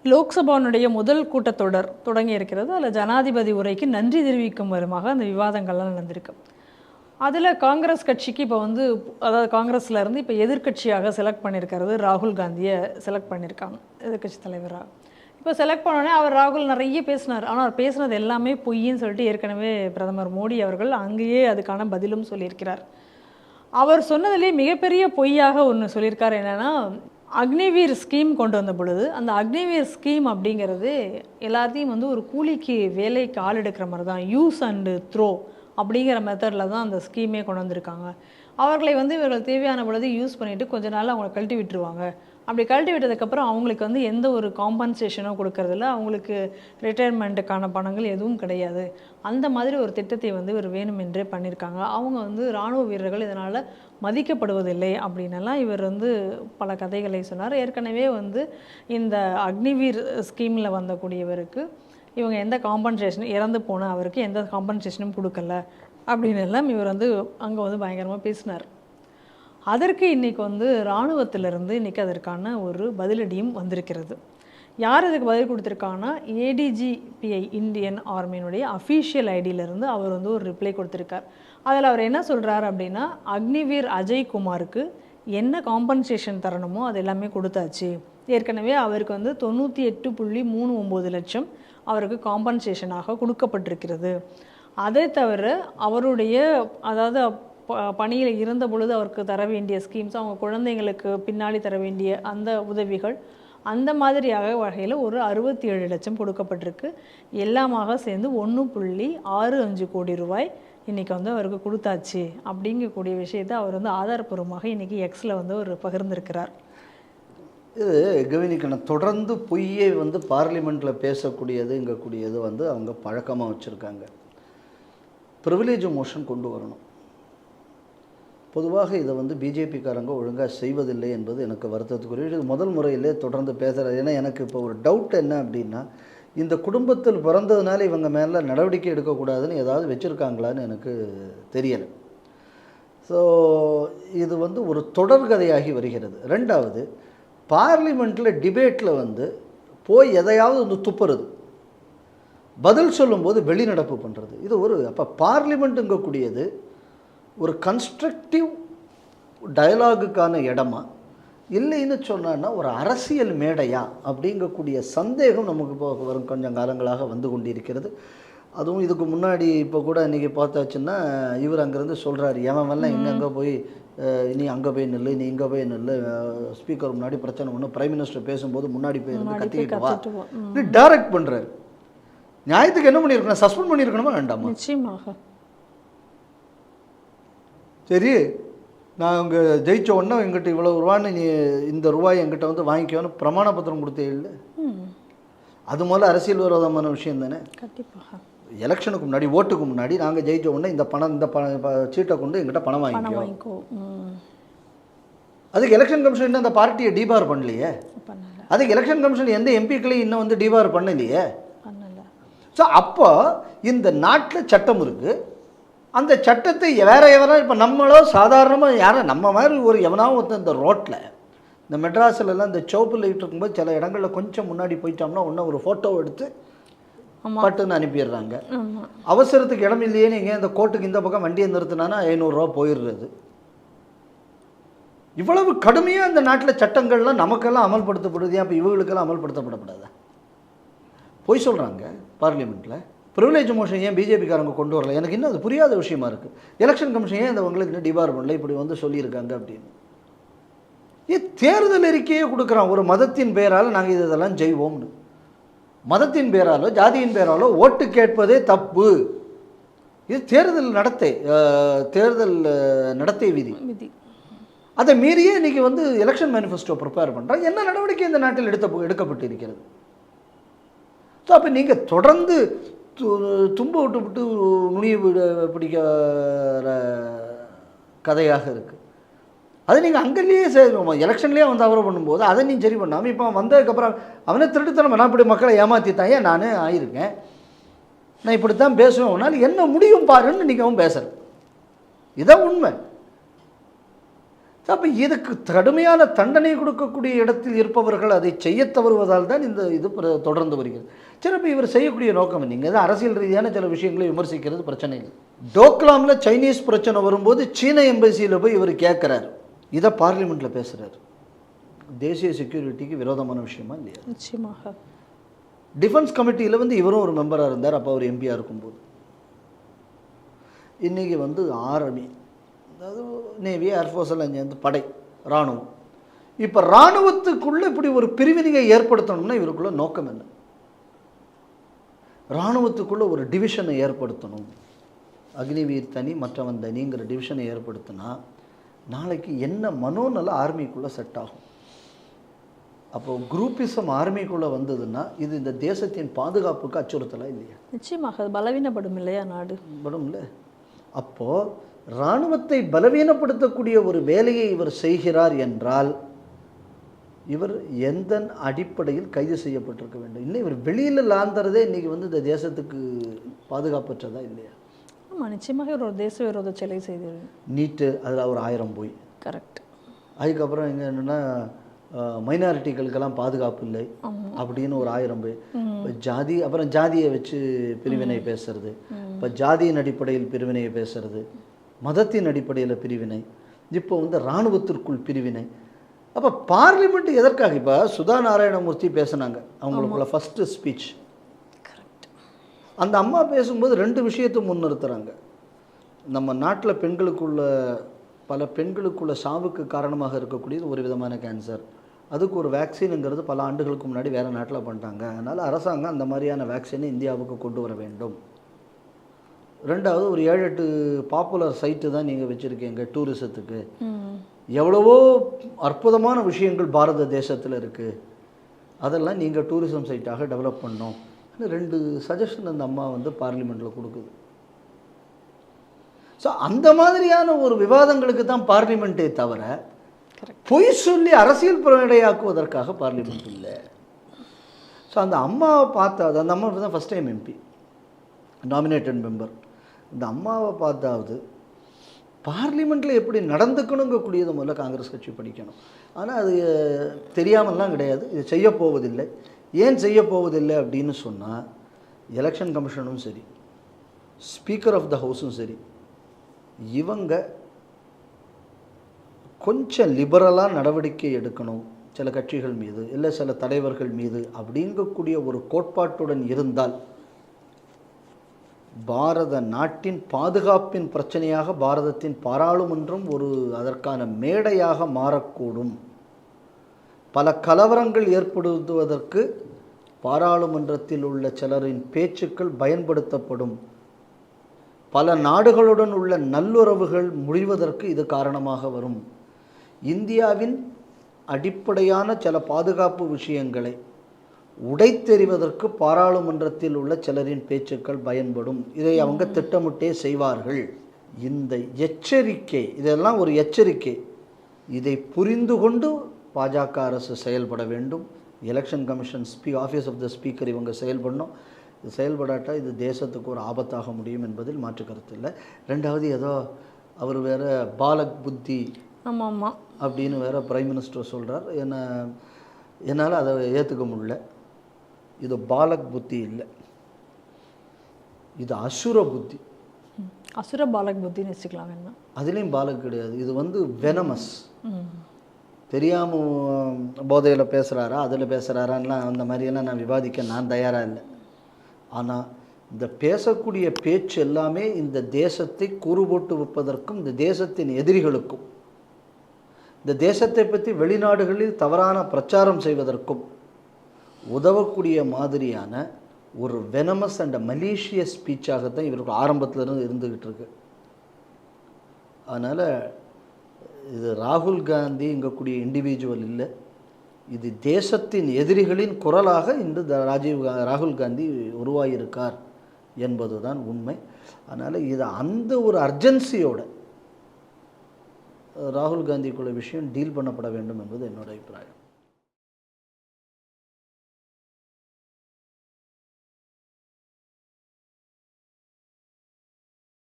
லோக்சபாவுடைய முதல் கூட்டத்தொடர் தொடங்கி இருக்கிறது. அதில் ஜனாதிபதி உரைக்கு நன்றி தெரிவிக்கும் விதமாக அந்த விவாதங்கள்லாம் நடந்திருக்கு. அதில் காங்கிரஸ் கட்சிக்கு இப்போ அதாவது காங்கிரஸில் இருந்து இப்போ எதிர்க்கட்சியாக செலக்ட் பண்ணியிருக்கிறது ராகுல் காந்தியை செலக்ட் பண்ணியிருக்காங்க எதிர்க்கட்சி தலைவராக. இப்போ செலக்ட் பண்ணோடனே ராகுல் நிறைய பேசினார். ஆனால் அவர் பேசினது எல்லாமே பொய்ன்னு சொல்லிட்டு ஏற்கனவே பிரதமர் மோடி அவர்கள் அங்கேயே அதுக்கான பதிலும் சொல்லியிருக்கிறார். அவர் சொன்னதுலேயே மிகப்பெரிய பொய்யாக ஒன்று சொல்லியிருக்கார். என்னென்னா, அக்னிவீர் ஸ்கீம் கொண்டு வந்த பொழுது அந்த அக்னிவீர் ஸ்கீம் அப்படிங்கிறது எல்லாத்தையும் ஒரு கூலிக்கு வேலைக்கு ஆள் எடுக்கிற மாதிரி தான், யூஸ் அண்டு த்ரோ அப்படிங்கிற மெத்தடில் தான் அந்த ஸ்கீமே கொண்டு வந்திருக்காங்க. அவர்களை இவர்கள் தேவையான பொழுது யூஸ் பண்ணிவிட்டு கொஞ்ச நாள் அவங்களை கழட்டி விட்டுருவாங்க. அப்படி கழட்டி விட்டதுக்கப்புறம் அவங்களுக்கு எந்த ஒரு காம்பன்சேஷனோ கொடுக்கறதில்ல, அவங்களுக்கு ரிட்டையர்மெண்ட்டுக்கான பணங்கள் எதுவும் கிடையாது. அந்த மாதிரி ஒரு திட்டத்தை இவர் வேணுமென்றே பண்ணியிருக்காங்க. அவங்க இராணுவ வீரர்கள் இதனால் மதிக்கப்படுவதில்லை அப்படின்னெல்லாம் இவர் பல கதைகளை சொன்னார். ஏற்கனவே இந்த அக்னிவீர் ஸ்கீமில் வந்தக்கூடியவருக்கு இவங்க எந்த காம்பன்சேஷன், இறந்து போன அவருக்கு எந்த காம்பன்சேஷனும் கொடுக்கல அப்படின்னு எல்லாம் இவர் அங்கே பயங்கரமாக பேசினார். அதற்கு இன்றைக்கி இராணுவத்திலிருந்து இன்றைக்கி அதற்கான ஒரு பதிலடியும் வந்திருக்கிறது. யார் இதுக்கு பதில் கொடுத்துருக்காங்கன்னா, ஏடிஜிபிஐ இந்தியன் ஆர்மியினுடைய அஃபீஷியல் ஐடியிலேருந்து அவர் ஒரு ரிப்ளை கொடுத்துருக்கார். அதில் அவர் என்ன சொல்கிறார் அப்படின்னா, அக்னிவீர் அஜய் குமாருக்கு என்ன காம்பன்சேஷன் தரணுமோ அது எல்லாமே கொடுத்தாச்சு. ஏற்கனவே அவருக்கு 98.39 லட்சம் அவருக்கு காம்பன்சேஷனாக கொடுக்கப்பட்டிருக்கிறது. அதை தவிர அவருடைய அதாவது பணியில் இருந்த பொழுது அவருக்கு தர வேண்டிய ஸ்கீம்ஸ், அவங்க குழந்தைங்களுக்கு பின்னாடி தர வேண்டிய அந்த உதவிகள், அந்த மாதிரியாக வகையில் ஒரு 67 லட்சம் கொடுக்கப்பட்டிருக்கு. எல்லாமாக சேர்ந்து 1.65 கோடி ரூபாய் இன்றைக்கி அவருக்கு கொடுத்தாச்சு அப்படிங்கக்கூடிய விஷயத்தை அவர் ஆதாரப்பூர்வமாக இன்றைக்கி எக்ஸில் அவர் பகிர்ந்திருக்கிறார். இது கவனிக்கணும். தொடர்ந்து பொய்யை பார்லிமெண்ட்டில் பேசக்கூடியதுங்கக்கூடியது அவங்க பழக்கமாக வச்சுருக்காங்க. ப்ரிவிலேஜ் மோஷன் கொண்டு வரணும். பொதுவாக இதை பிஜேபிக்காரங்க ஒழுங்காக செய்வதில்லை என்பது எனக்கு வருத்தத்துக்குரிய. இது முதல் முறையிலே தொடர்ந்து பேசுகிறது. ஏன்னா எனக்கு இப்போ ஒரு டவுட் என்ன அப்படின்னா, இந்த குடும்பத்தில் பிறந்ததுனால இவங்க மேலே நடவடிக்கை எடுக்கக்கூடாதுன்னு ஏதாவது வச்சுருக்காங்களான்னு எனக்கு தெரியலை. ஸோ இது ஒரு தொடர்கதையாகி வருகிறது. ரெண்டாவது, பார்லிமெண்ட்டில் டிபேட்டில் போய் எதையாவது துப்புறது, பதில் சொல்லும்போது வெளிநடப்பு பண்ணுறது, இது அப்போ பார்லிமெண்ட்டுங்கக்கூடியது ஒரு கன்ஸ்ட்ரக்டிவ் டயலாகுக்கான இடமா இல்லைன்னு சொன்னான்னா ஒரு அரசியல் மேடையா அப்படிங்கக்கூடிய சந்தேகம் நமக்கு இப்போ வரும் கொஞ்சம் காலங்களாக வந்து கொண்டிருக்கிறது. அதுவும் இதுக்கு முன்னாடி இப்போ கூட இன்றைக்கி பார்த்தாச்சுன்னா இவர் அங்கேருந்து சொல்கிறார், எவன்லாம் எங்கெங்கே போய் நீ அங்கே போய் நில்லு, நீ இங்கே போய் நில்லு, ஸ்பீக்கர் முன்னாடி பிரச்சனை ஒன்று, பிரைம் மினிஸ்டர் பேசும்போது முன்னாடி போய் கத்திக்கிட்டு வா, நீ டைரக்ட் பண்ணுறாரு. நியாயத்துக்கு என்ன பண்ணியிருக்கணும்? சஸ்பெண்ட் பண்ணியிருக்கணுமா வேண்டாமா? நிச்சயமாக. சரி, நான் அங்கே ஜெயிச்ச உடனே எங்கிட்ட இவ்வளோ ரூபான்னு நீ இந்த ரூபாய் எங்கிட்ட வாங்கிக்கோன்னு பிரமாண பத்திரம் கொடுத்தே இல்லை. அது முதல்ல அரசியல் விரோதமான விஷயம் தானே. கண்டிப்பாக. எலெக்ஷனுக்கு முன்னாடி, ஓட்டுக்கு முன்னாடி நாங்கள் ஜெயிச்ச உடனே இந்த சீட்டை கொண்டு எங்கிட்ட பணம் வாங்கிக்கோ. அதுக்கு எலெக்ஷன் கமிஷன் அந்த பார்ட்டியை டிபார் பண்ணலையே. அதுக்கு எலெக்ஷன் கமிஷன் எந்த எம்பிக்களையும் இன்னும் டிபார் பண்ணலையே. ஸோ அப்போ இந்த நாட்டில் சட்டம் இருக்குது. அந்த சட்டத்தை வேற எவரா இப்போ நம்மளோ சாதாரணமாக யாரும் நம்ம மாதிரி ஒரு எவனாவும் இந்த ரோட்டில் இந்த மெட்ராஸிலலாம் இந்த சோப்பு லைட் இருக்கும்போது சில இடங்களில் கொஞ்சம் முன்னாடி போயிட்டோம்னா ஒன்று ஒரு ஃபோட்டோ எடுத்து பட்டுன்னு அனுப்பிடுறாங்க. அவசரத்துக்கு இடம் இல்லையே, நீங்கள் இந்த கோர்ட்டுக்கு இந்த பக்கம் வண்டியை நிறுத்தினானா 500 ரூபா போயிடுறது. இவ்வளவு கடுமையாக இந்த நாட்டில் சட்டங்கள்லாம் நமக்கெல்லாம் அமல்படுத்தப்படுது. அப்போ இவங்களுக்கெல்லாம் அமல்படுத்தப்படக்கூடாதா? போய் சொல்கிறாங்க பார்லிமெண்ட்டில். ப்ரிவிலேஜ் மோஷன் ஏன் பிஜேபிக்காரங்க கொண்டு வரல? எனக்கு இன்னும் அது புரியாத விஷயமா இருக்குது. எலெக்ஷன் கமிஷன் ஏன் உங்களுக்கு இன்னும் டிபார் பண்ணல இப்படி சொல்லியிருக்காங்க அப்படின்னு. தேர்தல் அறிக்கையே கொடுக்குறான். ஒரு மதத்தின் பெயரால் நாங்கள் இதெல்லாம் செய்வோம்னு. மதத்தின் பேராலோ ஜாதியின் பேராலோ ஓட்டு கேட்பதே தப்பு. இது தேர்தல் நடத்தை விதி. அதை மீறியே இன்றைக்கி எலெக்ஷன் மேனிஃபெஸ்டோ ப்ரிப்பேர் பண்ணுறாங்க. என்ன நடவடிக்கை இந்த நாட்டில் எடுக்கப்பட்டு இருக்கிறது? ஸோ அப்போ நீங்கள் தொடர்ந்து தும்ப விட்டு நுனியை பிடிக்கிற கதையாக இருக்குது. அதை நீங்கள் அங்கேயே எலெக்ஷன்லேயே அவரை பண்ணும்போது அதை நீங்கள் சரி பண்ணாமல் இப்போ வந்ததுக்கப்புறம் அவனை திருட்டுத்தனம் நான் இப்படி மக்களை ஏமாற்றித்தான் ஏன் நான் ஆயிருக்கேன், நான் இப்படித்தான் பேசுவேன், உன்னால் என்ன முடியும் பாருன்னு நீங்கள் அவன் பேசுகிறேன். இதான் உண்மை. அப்போ இதுக்கு கடுமையான தண்டனை கொடுக்கக்கூடிய இடத்தில் இருப்பவர்கள் அதை செய்ய தவறுவதால் தான் இந்த இது தொடர்ந்து வருகிறது. சரி, இப்போ இவர் செய்யக்கூடிய நோக்கம் நீங்கள் தான் அரசியல் ரீதியான சில விஷயங்களை விமர்சிக்கிறது பிரச்சனை இல்லை. டோக்லாமில் சைனீஸ் பிரச்சனை வரும்போது சீன எம்பசியில் போய் இவர் கேட்குறாரு, இதை பார்லிமெண்ட்டில் பேசுகிறார். தேசிய செக்யூரிட்டிக்கு விரோதமான விஷயமா இல்லையா? நிச்சயமாக. டிஃபென்ஸ் கமிட்டியில் வந்து இவரும் ஒரு மெம்பராக இருந்தார் அப்போ அவர் எம்பியாக இருக்கும்போது. இன்றைக்கி வந்து ஆர்மி, அதாவது நேவி, ஏர்ஃபோர்ஸ் எல்லாம் சேர்ந்து படை, இராணுவம். இப்போ இராணுவத்துக்குள்ளே இப்படி ஒரு பிரிவினையை ஏற்படுத்தணும்னா இவருக்குள்ள நோக்கம் என்ன? இராணுவத்துக்குள்ளே ஒரு டிவிஷனை ஏற்படுத்தணும், அக்னிவீர் தனி மற்றவன் தனிங்கிற டிவிஷனை ஏற்படுத்தினா நாளைக்கு என்ன மனோநல ஆர்மிக்குள்ளே செட் ஆகும்? அப்போ குரூப்பிசம் ஆர்மிக்குள்ளே வந்ததுன்னா இது இந்த தேசத்தின் பாதுகாப்புக்கு அச்சுறுத்தலாக இல்லையா? நிச்சயமாக அது பலவீனப்படும் இல்லையா நாடு? படும்ல. அப்போது இராணுவத்தை பலவீனப்படுத்தக்கூடிய ஒரு வேலையை இவர் செய்கிறார் என்றால் இவர் எந்த அடிப்படையில் கைது செய்யப்பட்டிருக்க வேண்டும்? இன்னும் இவர் வெளியில் லாந்தறதே இன்றைக்கி வந்து இந்த தேசத்துக்கு பாதுகாப்பற்றதா இல்லையா? ஆமாம், நிச்சயமாக ஒரு தேச விரோத சிலை செய்து நீட்டு அதில் ஒரு 1000 போய் கரெக்ட். அதுக்கப்புறம் இங்கே என்னென்னா மைனாரிட்டிகளுக்கெல்லாம் பாதுகாப்பு இல்லை அப்படின்னு ஒரு 1000 போய். இப்போ ஜாதி, அப்புறம் ஜாதியை வச்சு பிரிவினை பேசுறது, இப்போ ஜாதியின் அடிப்படையில் பிரிவினையை பேசுறது, மதத்தின் அடிப்படையில் பிரிவினை, இப்போ வந்து இராணுவத்திற்குள் பிரிவினை. அப்போ பார்லிமெண்ட் எதற்காக? இப்போ சுதா நாராயணமூர்த்தி பேசினாங்க அவங்களுக்குள்ள ஃபஸ்ட்டு ஸ்பீச். அந்த அம்மா பேசும்போது 2 விஷயத்தை முன்னிறுத்துறாங்க. நம்ம நாட்டில் பல பெண்களுக்குள்ள சாவுக்கு காரணமாக இருக்கக்கூடியது ஒரு விதமான கேன்சர், அதுக்கு ஒரு வேக்சினுங்கிறது பல ஆண்டுகளுக்கு முன்னாடி வேறு நாட்டில் பண்ணிட்டாங்க, அதனால் அரசாங்கம் அந்த மாதிரியான வேக்சினை இந்தியாவுக்கு கொண்டு வர வேண்டும். 2வது, ஒரு 7-8 பாப்புலர் சைட்டு தான் நீங்கள் வச்சுருக்கீங்க டூரிசத்துக்கு, எவ்வளவோ அற்புதமான விஷயங்கள் பாரத தேசத்தில் இருக்குது, அதெல்லாம் நீங்கள் டூரிசம் சைட்டாக டெவலப் பண்ணோம். 2 சஜஷன் அந்த அம்மா வந்து பார்லிமெண்ட்டில் கொடுக்குது. ஸோ அந்த மாதிரியான ஒரு விவாதங்களுக்கு தான் பார்லிமெண்ட்டே தவிர பொய் சொல்லி அரசியல் பிரச்சனையாக்குவதற்காக பார்லிமெண்ட் இல்லை. ஸோ அந்த அம்மாவை பார்த்தாவது, அந்த அம்மா தான் first time MP, nominated member. இந்த அம்மாவை பார்த்தாவது பார்லிமெண்ட்டில் எப்படி நடந்துக்கணுங்கக்கூடியது முதல்ல காங்கிரஸ் கட்சி படிக்கணும். ஆனால் அது தெரியாமல்லாம் கிடையாது, இது செய்ய போவதில்லை. ஏன் செய்ய போவதில்லை அப்படின்னு சொன்னால், எலெக்ஷன் கமிஷனும் சரி, ஸ்பீக்கர் ஆஃப் த ஹவுஸும் சரி, இவங்க கொஞ்சம் லிபரலாக நடவடிக்கை எடுக்கணும் சில கட்சிகள் மீது, இல்லை சில தலைவர்கள் மீது அப்படிங்கக்கூடிய ஒரு கோட்பாட்டுடன் இருந்தால் பாரத நாட்டின் பாதுகாப்பின் பிரச்சனையாக பாரதத்தின் பாராளுமன்றம் ஒரு அதற்கான மேடையாக மாறக்கூடும். பல கலவரங்கள் ஏற்படுத்துவதற்கு பாராளுமன்றத்தில் உள்ள சிலரின் பேச்சுக்கள் பயன்படுத்தப்படும். பல நாடுகளுடன் உள்ள நல்லுறவுகள் முடிவதற்கு இது காரணமாக வரும். இந்தியாவின் அடிப்படையான சில பாதுகாப்பு விஷயங்களை உடைத்தெறிவதற்கு பாராளுமன்றத்தில் உள்ள சிலரின் பேச்சுக்கள் பயன்படும். இதை அவங்க திட்டமிட்டே செய்வார்கள். இந்த எச்சரிக்கை, இதெல்லாம் ஒரு எச்சரிக்கை, இதை புரிந்து கொண்டு பாஜக அரசு செயல்பட வேண்டும். Election commission office of the speaker இவங்க செயல்படணும். இது செயல்படாட்டால் இது தேசத்துக்கு ஒரு ஆபத்தாக முடியும் என்பதில் மாற்று கருத்து இல்லை. 2வது, ஏதோ அவர் வேறு பாலக் புத்தி அப்படின்னு வேறு பிரைம் மினிஸ்டர் சொல்கிறார். என்னால் அதை ஏற்றுக்க முடியல. இது பாலக் புத்தி இல்லை, இது அசுர புத்தி. அசுர பாலக் புத்தின்னு வச்சுக்கலாம். என்ன அதுலேயும் பாலக் கிடையாது, இது வந்து வெனமஸ். தெரியாமல் போதையில் பேசுகிறாரா அதில் பேசுகிறாரான்லாம் அந்த மாதிரியெல்லாம் நான் விவாதிக்க நான் தயாராக இல்லை. ஆனால் இந்த பேசக்கூடிய பேச்சு எல்லாமே இந்த தேசத்தை கூறுபோட்டு வைப்பதற்கும், இந்த தேசத்தின் எதிரிகளுக்கும், இந்த தேசத்தை பற்றி வெளிநாடுகளில் தவறான பிரச்சாரம் செய்வதற்கும் உதவக்கூடிய மாதிரியான ஒரு வெனமஸ் அண்ட் மலீஷியஸ் ஸ்பீச்சாகத்தான் இவருக்கு ஆரம்பத்திலிருந்து இருந்துக்கிட்டு இருக்கு. அதனால் இது ராகுல் காந்தி இங்கக்கூடிய இண்டிவிஜுவல் இல்லை, இது தேசத்தின் எதிரிகளின் குரலாக இன்று ராகுல் காந்தி உருவாகியிருக்கார் என்பதுதான் உண்மை. அதனால் இது அந்த ஒரு அர்ஜென்சியோட ராகுல் காந்திக்குள்ள விஷயம் டீல் பண்ணப்பட வேண்டும் என்பது என்னோட அபிப்பிராயம்.